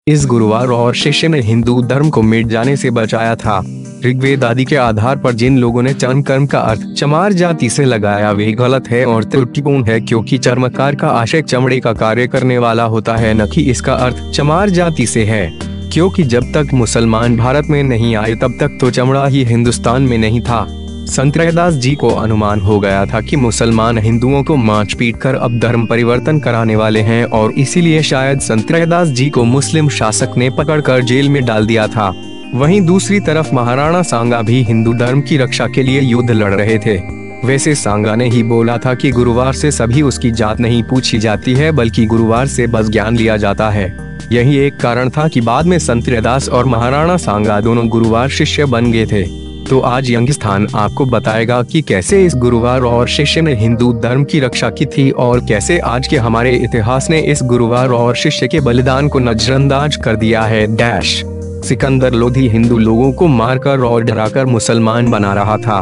इस गुरुवार और शिष्य ने हिंदू धर्म को मिट जाने से बचाया था। ऋग्वेद आदि के आधार पर जिन लोगों ने चर्म कर्म का अर्थ चमार जाति से लगाया वे गलत है और त्रुटिपूर्ण है, क्योंकि चर्मकार का आशय चमड़े का कार्य करने वाला होता है, न कि इसका अर्थ चमार जाति से है। क्योंकि जब तक मुसलमान भारत में नहीं आए तब तक तो चमड़ा ही हिंदुस्तान में नहीं था। संत रैदास जी को अनुमान हो गया था कि मुसलमान हिंदुओं को मांच पीट कर अब धर्म परिवर्तन कराने वाले हैं और इसीलिए शायद संत रैदास जी को मुस्लिम शासक ने पकड़कर जेल में डाल दिया था। वहीं दूसरी तरफ महाराणा सांगा भी हिंदू धर्म की रक्षा के लिए युद्ध लड़ रहे थे। वैसे सांगा ने ही बोला था कि गुरुवार से सभी उसकी जात नहीं पूछी जाती है, बल्कि गुरुवार से बस ज्ञान लिया जाता है। यही एक कारण था कि बाद में संत रैदास और महाराणा सांगा दोनों गुरुवार शिष्य बन गए थे। तो आज यंग स्थान आपको बताएगा कि कैसे इस गुरुवार और शिष्य ने हिंदू धर्म की रक्षा की थी और कैसे आज के हमारे इतिहास ने इस गुरुवार और शिष्य के बलिदान को नजरअंदाज कर दिया है। डैश सिकंदर लोधी हिंदू लोगों को मारकर और डराकर मुसलमान बना रहा था।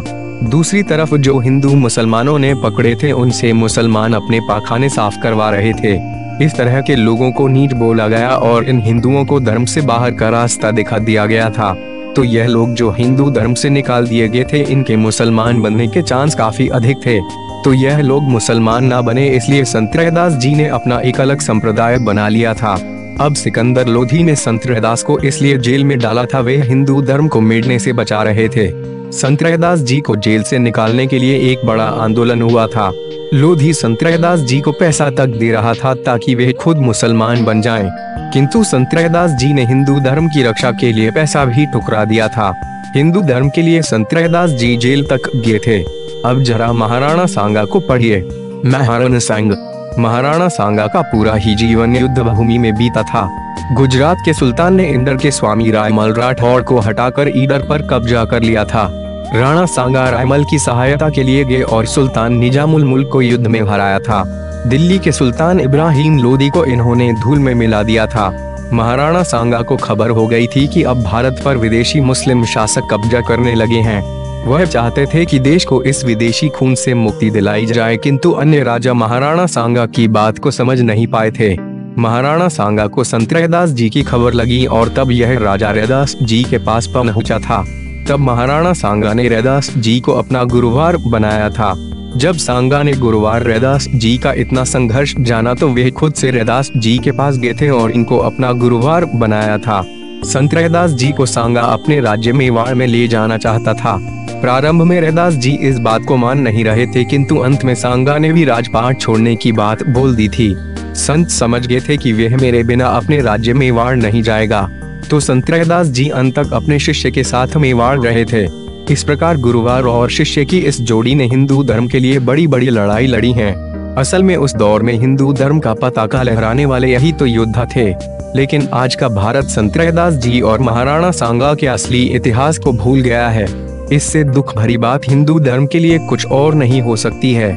दूसरी तरफ जो हिंदू मुसलमानों ने पकड़े थे उनसे मुसलमान अपने पाखाने साफ करवा रहे थे। इस तरह के लोगों को नीच बोला गया और इन हिंदुओं को धर्म से बाहर का रास्ता दिखा दिया गया था। तो यह लोग जो हिंदू धर्म से निकाल दिए गए थे, इनके मुसलमान बनने के चांस काफी अधिक थे। तो यह लोग मुसलमान ना बने, इसलिए संत रैदास जी ने अपना एक अलग संप्रदाय बना लिया था। अब सिकंदर लोधी ने संत रैदास को इसलिए जेल में डाला था, वे हिंदू धर्म को मिटने से बचा रहे थे। संत रैदास जी को जेल से निकालने के लिए एक बड़ा आंदोलन हुआ था। लोधी संत रैदास जी को पैसा तक दे रहा था ताकि वे खुद मुसलमान बन जाएं। किंतु संत रैदास जी ने हिंदू धर्म की रक्षा के लिए पैसा भी ठुकरा दिया था। हिंदू धर्म के लिए संत रैदास जी जेल तक गए थे। अब जरा महाराणा सांगा को पढ़िए। महाराणा सांगा का पूरा ही जीवन युद्ध भूमि में बीता था। गुजरात के सुल्तान ने इंदौर के स्वामी रायमल राठौड़ को हटाकर ईडर पर कब्जा कर लिया था। राणा सांगा रायमल की सहायता के लिए गए और सुल्तान निजामुल मुल्क को युद्ध में हराया था। दिल्ली के सुल्तान इब्राहिम लोदी को इन्होंने धूल में मिला दिया था। महाराणा सांगा को खबर हो गई थी कि अब भारत पर विदेशी मुस्लिम शासक कब्जा करने लगे हैं। वह चाहते थे कि देश को इस विदेशी खून से मुक्ति दिलाई जाए, किंतु अन्य राजा महाराणा सांगा की बात को समझ नहीं पाए थे। महाराणा सांगा को संत रैदास जी की खबर लगी और तब यह राजा रैदास जी के पास पहुंचा था। तब महाराणा सांगा ने रैदास जी को अपना गुरुवार बनाया था। जब सांगा ने गुरुवार रैदास जी का इतना संघर्ष जाना तो वे खुद से रैदास जी के पास गए थे और इनको अपना गुरुवार बनाया था। संत रैदास जी को सांगा अपने राज्य मेवाड़ में ले जाना चाहता था। प्रारंभ में रैदास जी इस बात को मान नहीं रहे थे, किंतु अंत में सांगा ने भी राजपाट छोड़ने की बात बोल दी थी। संत समझ गए थे कि वह मेरे बिना अपने राज्य मेवाड़ नहीं जाएगा। तो संत रैदास जी अंत तक अपने शिष्य के साथ मेवाड़ रहे थे। इस प्रकार गुरुवार और शिष्य की इस जोड़ी ने हिंदू धर्म के लिए बड़ी बड़ी लड़ाई लड़ी है। असल में उस दौर में हिंदू धर्म का पताका लहराने वाले यही तो योद्धा थे। लेकिन आज का भारत संत रैदास जी और महाराणा सांगा के असली इतिहास को भूल गया है। इससे दुख भरी बात हिंदू धर्म के लिए कुछ और नहीं हो सकती है।